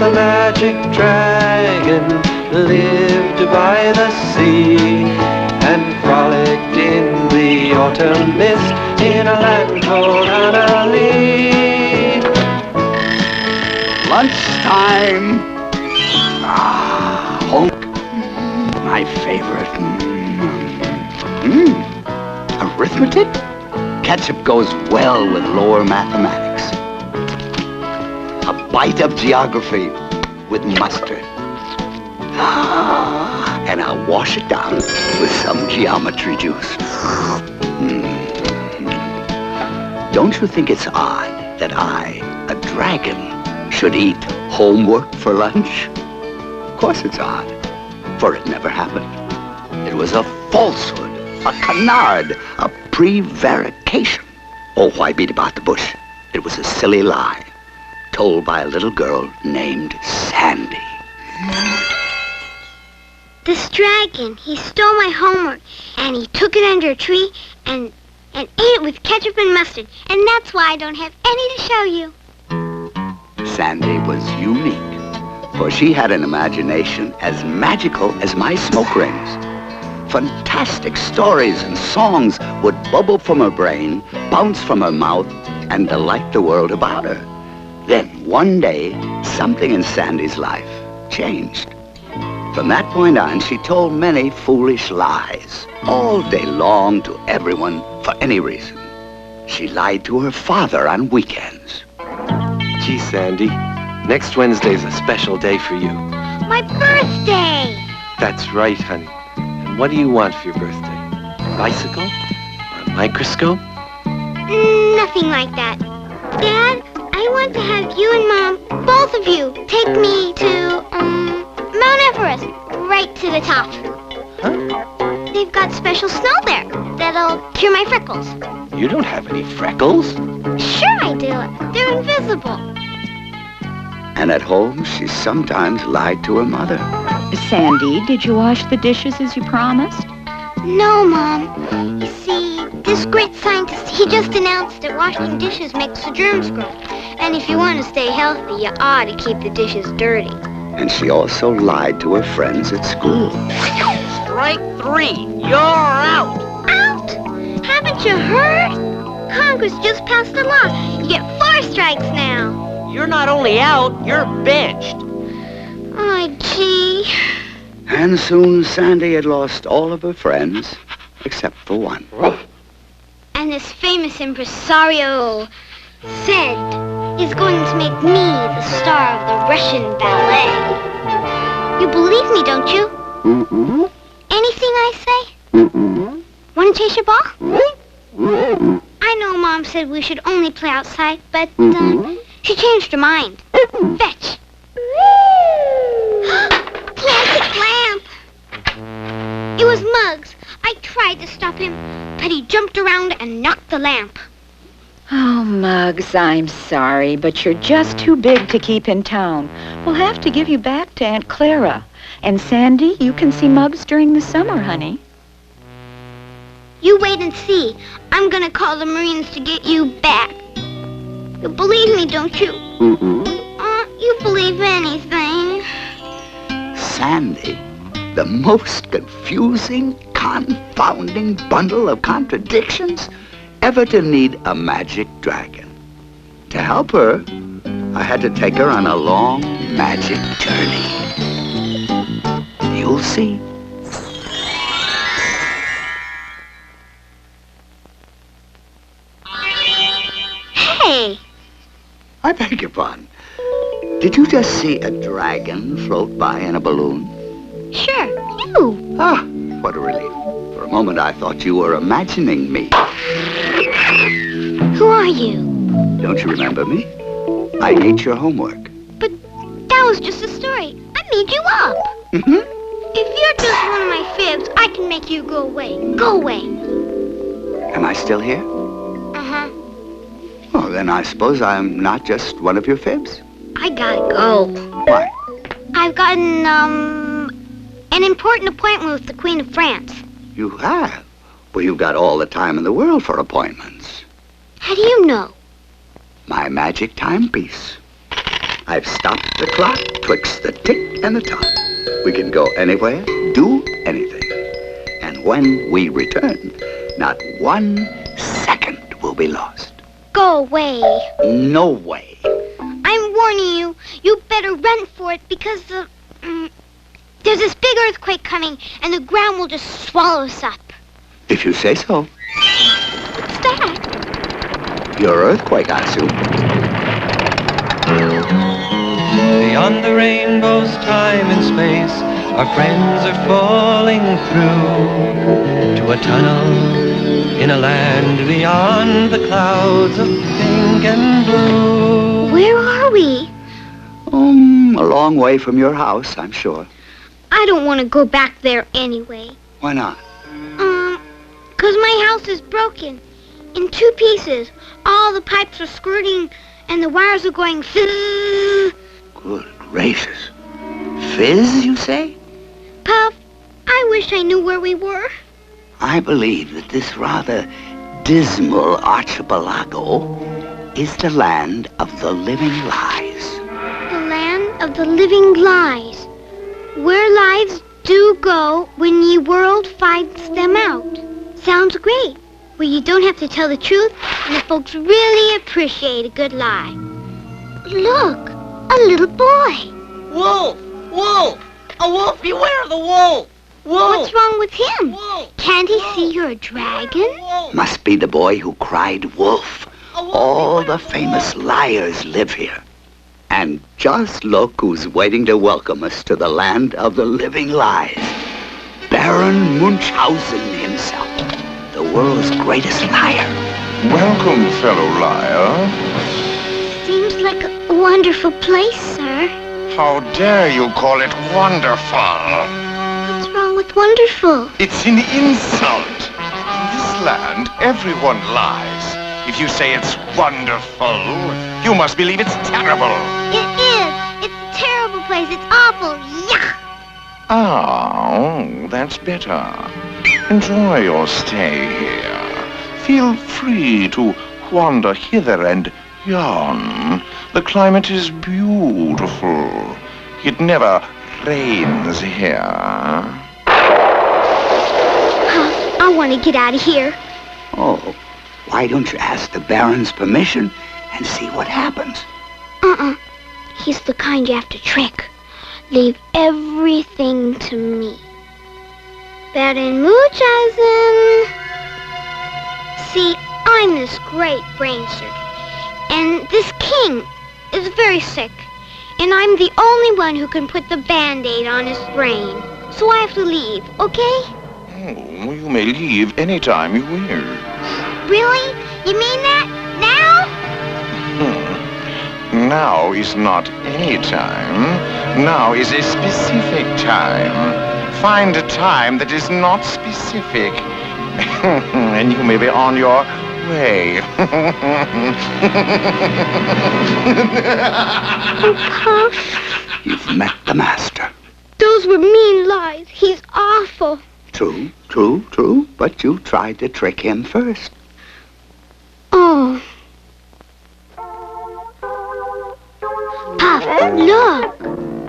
a magic dragon lived by the sea and frolicked in the autumn mist in a land called Annalee. Lunchtime. Home. My favorite. Arithmetic? Ketchup goes well with lower mathematics. A bite of geography with mustard. And I'll wash it down with some geometry juice. Don't you think it's odd that I, a dragon, should eat homework for lunch? Of course it's odd, for it never happened. It was a falsehood, a canard, a prevarication. Oh, why beat about the bush? It was a silly lie, told by a little girl named Sandy. This dragon, he stole my homework, and he took it under a tree and ate it with ketchup and mustard, and that's why I don't have any to show you. Sandy was unique, for she had an imagination as magical as my smoke rings. Fantastic stories and songs would bubble from her brain, bounce from her mouth, and delight the world about her. Then, one day, something in Sandy's life changed. From that point on, she told many foolish lies, all day long to everyone for any reason. She lied to her father on weekends. Gee, Sandy, next Wednesday's a special day for you. My birthday! That's right, honey. And what do you want for your birthday? A bicycle? Or a microscope? Nothing like that. Dad, I want to have you and Mom, both of you, take me to, Mount Everest, right to the top. Huh? They've got special snow there that'll cure my freckles. You don't have any freckles. Sure I do. They're invisible. And at home, she sometimes lied to her mother. Sandy, did you wash the dishes as you promised? No, Mom. You see, this great scientist, he just announced that washing dishes makes the germs grow. And if you want to stay healthy, you ought to keep the dishes dirty. And she also lied to her friends at school. Strike 3. You're out. Out? Haven't you heard? Congress just passed a law. You get 4 strikes now. You're not only out, you're benched. Oh, gee. And soon Sandy had lost all of her friends, except for one. And this famous impresario said he's going to make me the star of the Russian ballet. You believe me, don't you? Mm-mm. Anything I say? Mm-mm. Want to chase your ball? I know Mom said we should only play outside, but she changed her mind. Fetch. Plastic lamp. It was Muggs. I tried to stop him, but he jumped around and knocked the lamp. Oh, Muggs, I'm sorry, but you're just too big to keep in town. We'll have to give you back to Aunt Clara. And Sandy, you can see Muggs during the summer, honey. You wait and see. I'm gonna call the Marines to get you back. You believe me, don't you? You believe anything. Sandy, the most confusing, confounding bundle of contradictions ever to need a magic dragon. To help her, I had to take her on a long magic journey. You'll see. Hey! I beg your pardon. Did you just see a dragon float by in a balloon? Sure, you. Ah, what a relief. For a moment I thought you were imagining me. Who are you? Don't you remember me? I ate your homework. But that was just a story. I made you up. If you're just one of my fibs, I can make you go away. Go away. Am I still here? Uh-huh. Oh, then I suppose I'm not just one of your fibs. I gotta go. Why? I've gotten, an important appointment with the Queen of France. You have? Well, you've got all the time in the world for appointments. How do you know? My magic timepiece. I've stopped the clock twixt the tick and the tock. We can go anywhere, do anything. And when we return, not 1 second will be lost. Go away. No way. I'm warning you. You better run for it because there's this big earthquake coming and the ground will just swallow us up. If you say so. What's that? Your earthquake, I assume. Beyond the rainbow's time and space, our friends are falling through to a tunnel in a land beyond the clouds of pink and blue. Where are we? A long way from your house, I'm sure. I don't want to go back there anyway. Why not? 'Cause my house is broken in 2 pieces. All the pipes are squirting and the wires are going fizz. Good gracious. Fizz, you say? Puff, I wish I knew where we were. I believe that this rather dismal archipelago is the land of the living lies. The land of the living lies. Where lives do go when ye world finds them out. Sounds great. Where you don't have to tell the truth and the folks really appreciate a good lie. Look, a little boy. Wolf! Wolf! A wolf! Beware of the wolf! Wolf! What's wrong with him? Wolf! Can't he see you're a dragon? Wolf! Must be the boy who cried wolf. All the famous liars live here. And just look who's waiting to welcome us to the land of the living lies. Baron Munchausen himself, the world's greatest liar. Welcome, fellow liar. Seems like a wonderful place, sir. How dare you call it wonderful? What's wrong with wonderful? It's an insult. In this land, everyone lies. If you say it's wonderful, you must believe it's terrible. It is. It's a terrible place. It's awful. Yuck! Oh, that's better. Enjoy your stay here. Feel free to wander hither and yon. The climate is beautiful. It never rains here. I want to get out of here. Oh, why don't you ask the Baron's permission and see what happens? He's the kind you have to trick. Leave everything to me. Baron Munchausen. See, I'm this great brain surgeon, and this king is very sick, and I'm the only one who can put the Band-Aid on his brain. So I have to leave, okay? Oh, you may leave anytime you wish. Really? You mean that? Now? Now is not any time. Now is a specific time. Find a time that is not specific, and you may be on your way. Oh, Puff. You've met the master. Those were mean lies. He's awful. True, true, true. But you tried to trick him first. Oh. Puff, look.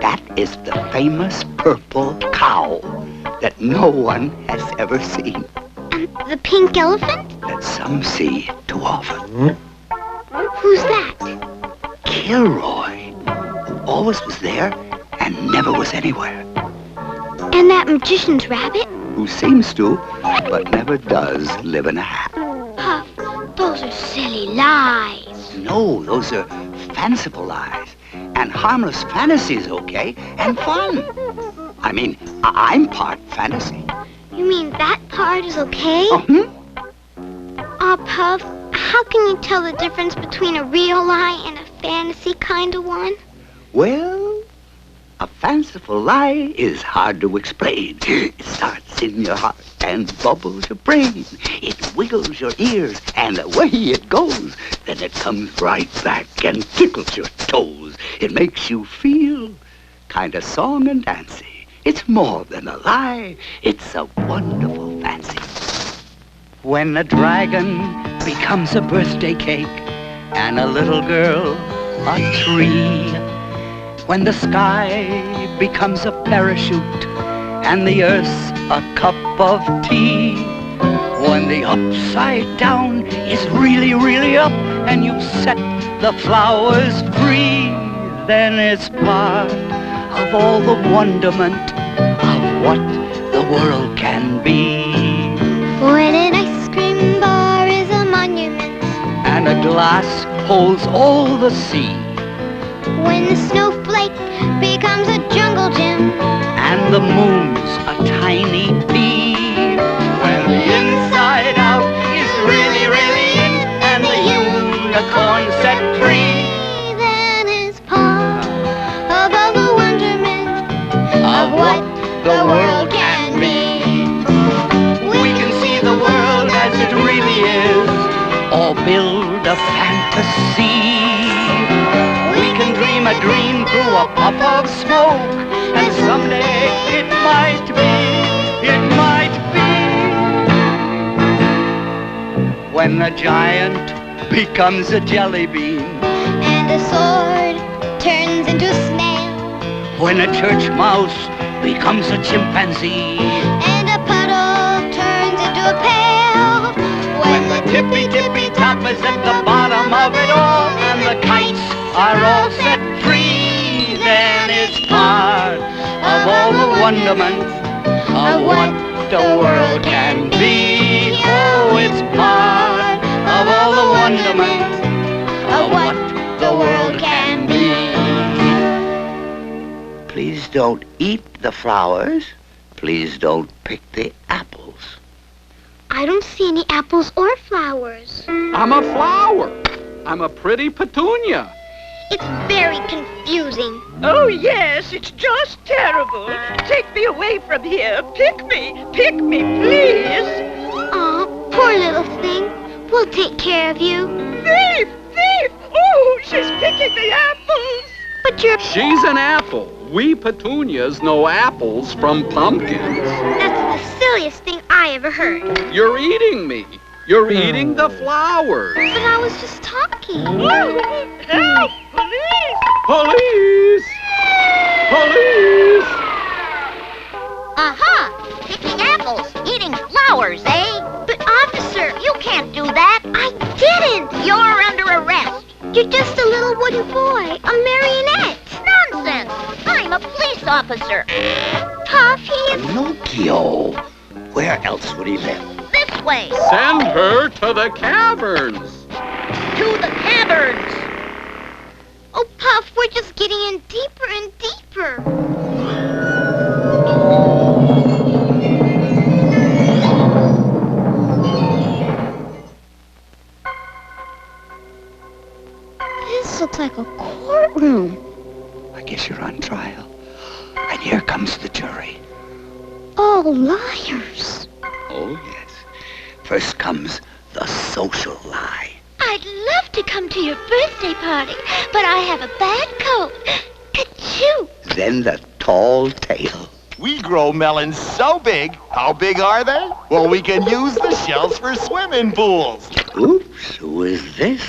That is the famous purple cow that no one has ever seen. And the pink elephant? That some see too often. Who's that? Kilroy. Always was there and never was anywhere. And that magician's rabbit? Who seems to, but never does live in a hat. Puff, those are silly lies. No, those are fanciful lies. And harmless fantasies, okay? And fun. I mean, I'm part fantasy. You mean that part is okay? Aw, Puff, how can you tell the difference between a real lie and a fantasy kind of one? Well, a fanciful lie is hard to explain. It starts in your heart and bubbles your brain. It wiggles your ears, and away it goes. Then it comes right back and tickles your toes. It makes you feel kind of song and dancy. It's more than a lie. It's a wonderful fancy. When a dragon becomes a birthday cake and a little girl a tree, when the sky becomes a parachute and the earth's a cup of tea, when the upside down is really, really up and you've set the flowers free, then it's part of all the wonderment of what the world can be. When an ice cream bar is a monument And a glass holds all the sea, when the snowflake becomes a jungle gym, and the moon's a tiny bee, when the inside out is really, really in, and the unicorn set free, then it's part of all the wonderment of what the world can be. We can see the world as it really is, or build a fantasy. We can dream a dream through a puff of smoke, and someday it might be, when a giant becomes a jelly bean, and a sword turns into a snail, when a church mouse becomes a chimpanzee, and a puddle turns into a pail, when the tippy top is at the bottom of it all, and the kites are all set free, then it's part of all the wonderment of what the world can be. Oh, it's part of all the wonderment of what the world can be. Please don't eat the flowers. Please don't pick the apples. I don't see any apples or flowers. I'm a flower. I'm a pretty petunia. It's very confusing. Oh, yes, it's just terrible. Take me away from here. Pick me, please. Aw, poor little thing. We'll take care of you. Thief! Oh, she's picking the apples. But you're... She's an apple. We petunias know apples from pumpkins. That's the silliest thing I ever heard. You're eating me. You're eating the flowers. But I was just talking. Help! Police! Police! Police! Aha! Picking apples, eating flowers, eh? But officer, you can't do that. I didn't. You're under arrest. You're just a little wooden boy, a marionette. Nonsense! I'm a police officer. Puff, he is... Pinocchio. Where else would he live? This way. Send her to the caverns. To the caverns. Oh, Puff, we're just getting in deeper and deeper. This looks like a courtroom. I guess you're on trial. And here comes the jury. All liars. Oh, yes. First comes the social lie. I'd love to come to your birthday party, but I have a bad cold. Ka-choo! Then the tall tale. We grow melons so big. How big are they? Well, we can use the shells for swimming pools. Oops, who is this?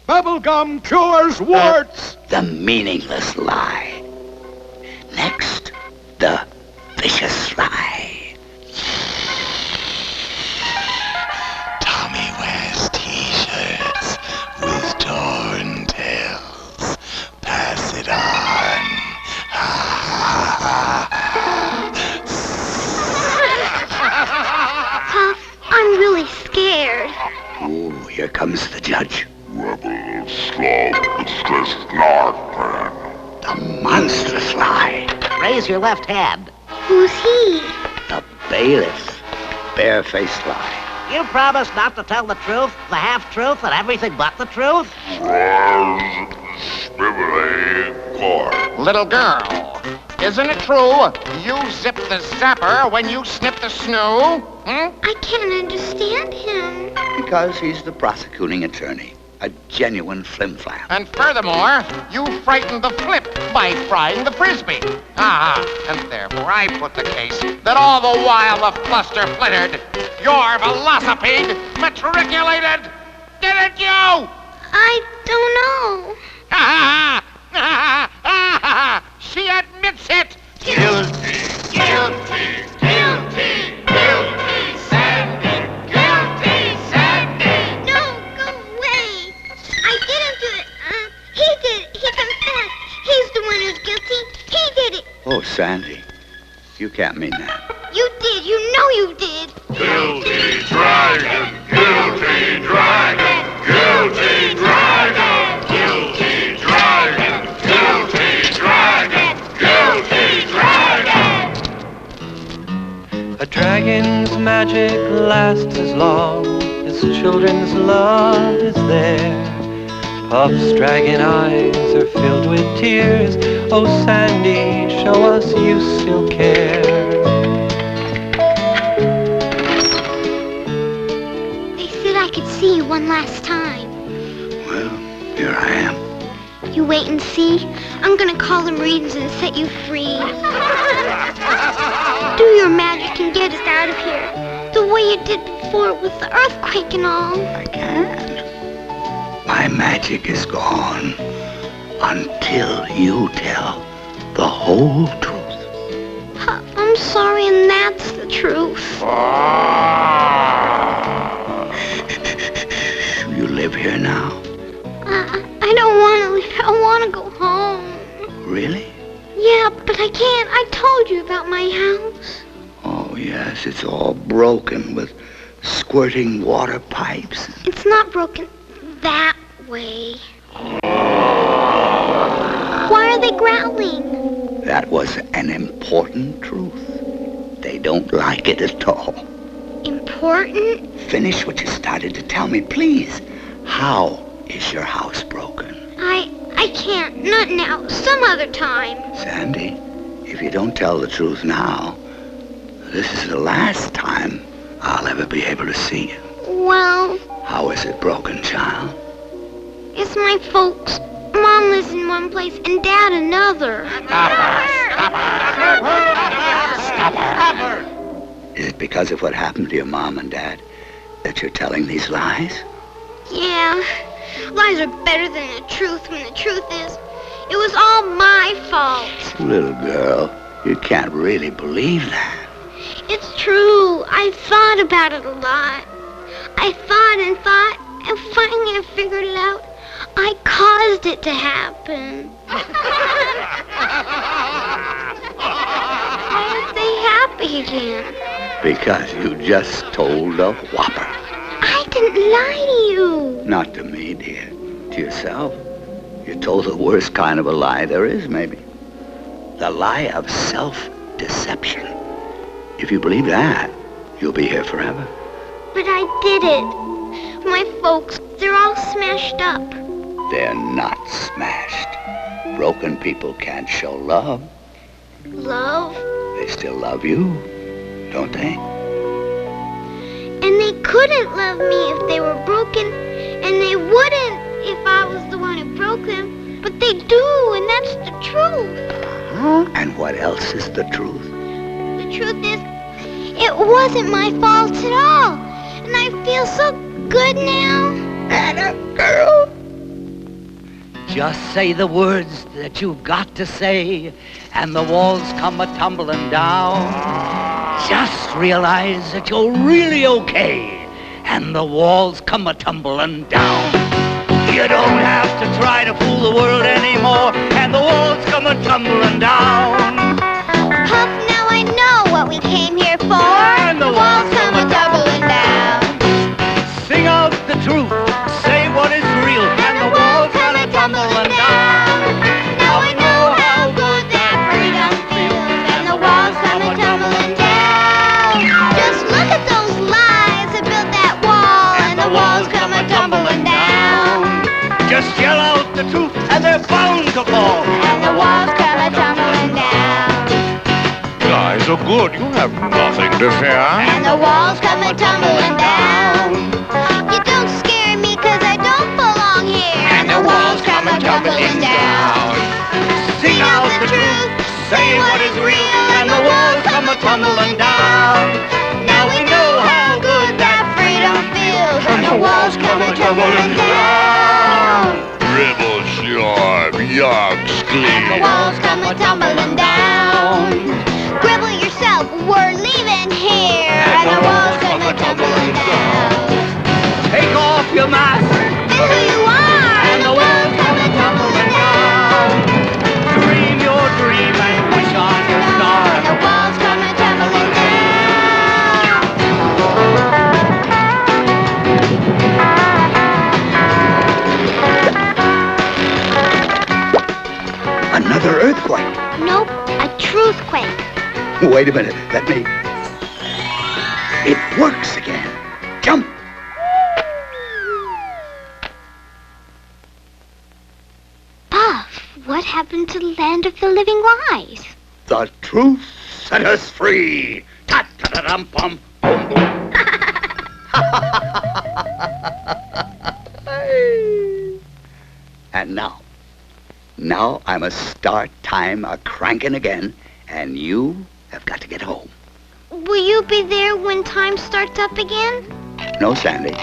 Bubblegum cures warts. The meaningless lie. Next, the vicious lie. Tommy wears t-shirts with torn tails. Pass it on. Puff, I'm really scared. Ooh, here comes the judge. The monstrous lie. Raise your left hand. Who's he? The bailiff. Barefaced lie. You promise not to tell the truth, the half-truth, and everything but the truth? Little girl, isn't it true you zip the zapper when you snip the snoo? I can't understand him. Because he's the prosecuting attorney. A genuine flim-flam. And furthermore, you frightened the flip by frying the frisbee. And therefore I put the case that all the while the fluster flittered, your velocipede matriculated. Didn't you? I don't know. Ha ha ha! Oh, Sandy, you can't mean that. You did. You know you did. Guilty dragon, guilty dragon, guilty dragon, guilty dragon, guilty dragon, guilty dragon. A dragon's magic lasts as long as children's love is there. Puff's dragon eyes are filled with tears. Oh, Sandy, show us you still care. They said I could see you one last time. Well, here I am. You wait and see. I'm gonna call them readings and set you free. Do your magic and get us out of here. The way you did before with the earthquake and all. I can't. My magic is gone until you tell the whole truth. I'm sorry, and that's the truth. You live here now? I don't want to leave. I want to go home. Really? Yeah, but I can't. I told you about my house. Oh, yes, it's all broken with squirting water pipes. It's not broken that way. Why are they growling? That was an important truth. They don't like it at all. Important? Finish what you started to tell me, please. How is your house broken? I can't. Not now. Some other time. Sandy, if you don't tell the truth now, this is the last time I'll ever be able to see you. Well... How is it broken, child? It's my folks. Mom lives in one place and Dad another. Stop her! Is it because of what happened to your mom and Dad that you're telling these lies? Yeah. Lies are better than the truth when the truth is, it was all my fault. Little girl, you can't really believe that. It's true. I thought about it a lot. I thought, and finally I figured it out. I caused it to happen. Why aren't they happy again? Because you just told a whopper. I didn't lie to you. Not to me, dear. To yourself. You told the worst kind of a lie there is, maybe. The lie of self-deception. If you believe that, you'll be here forever. But I did it. My folks, they're all smashed up. They're not smashed. Broken people can't show love. Love? They still love you, don't they? And they couldn't love me if they were broken, and they wouldn't if I was the one who broke them. But they do, and that's the truth. And what else is the truth? The truth is, it wasn't my fault at all. And I feel so good now. Atta girl. Just say the words that you've got to say, and the walls come a-tumbling down. Just realize that you're really okay, and the walls come a-tumbling down. You don't have to try to fool the world anymore, and the walls come a-tumbling down. Puff, now I know what we came here for. And the walls come a-tumbling down. Sing out the truth, say what is real, and the walls come a-tumbling down. Now I know how good that freedom feels, and the walls come a-tumbling down. Just look at those lies that built that wall, and the walls come a-tumbling down. Just yell out the truth, and they're bound to fall, And the walls come a-tumbling down. Lies are good. You have nothing to fear. And the walls come a-tumbling down. You don't scare me 'cause I don't belong here. and the walls come a-tumbling down. Sing out the truth, say what is real, and the walls come a-tumbling down. Now we know how good that freedom feels, and the walls come a-tumbling down. Dribble sharp, yarks And the clean. walls come a-tumbling down. Gribble yourself, we're leaving here. And the walls come a-tumbling down. Take off your mask, Be who you are. and the walls come a-tumbling down. Dream your dream and wish on your earthquake. Nope, a truthquake. Wait a minute. Let me... It works again. Jump. Puff, what happened to the land of the living lies? The truth set us free. Ta-ta-da-dum-pum. And now I must start time a-cranking again, and you have got to get home. Will you be there when time starts up again? No, Sandy.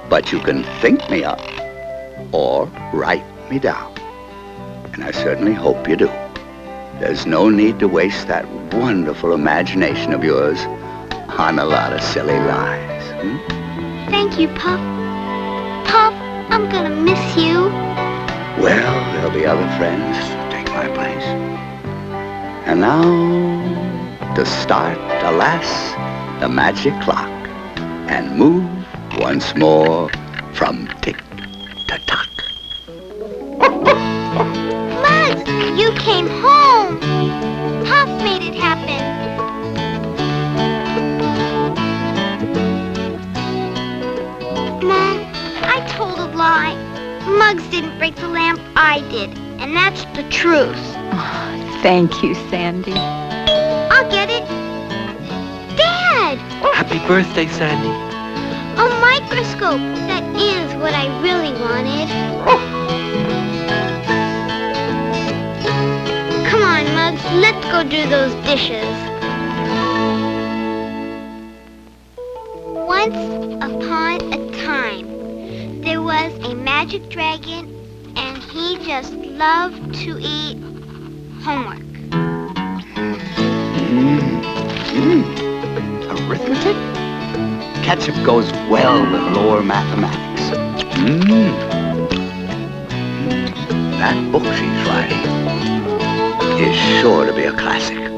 But you can think me up or write me down. And I certainly hope you do. There's no need to waste that wonderful imagination of yours on a lot of silly lies. Thank you, Puff. Puff, I'm gonna miss you. Well, there'll be other friends to take my place. And now, to start, alas, the magic clock, and move once more from tick to tock. Muggs, you came home. Puff made it happen. Mom, I told a lie. Muggs didn't break the lamp, I did. And that's the truth. Oh, thank you, Sandy. I'll get it. Dad! Happy birthday, Sandy. A microscope. That is what I really wanted. Come on, Muggs. Let's go do those dishes. Once upon a time, there was a magic dragon, and he just loved to eat homework. Arithmetic? Ketchup goes well with lower mathematics. That book she's writing is sure to be a classic.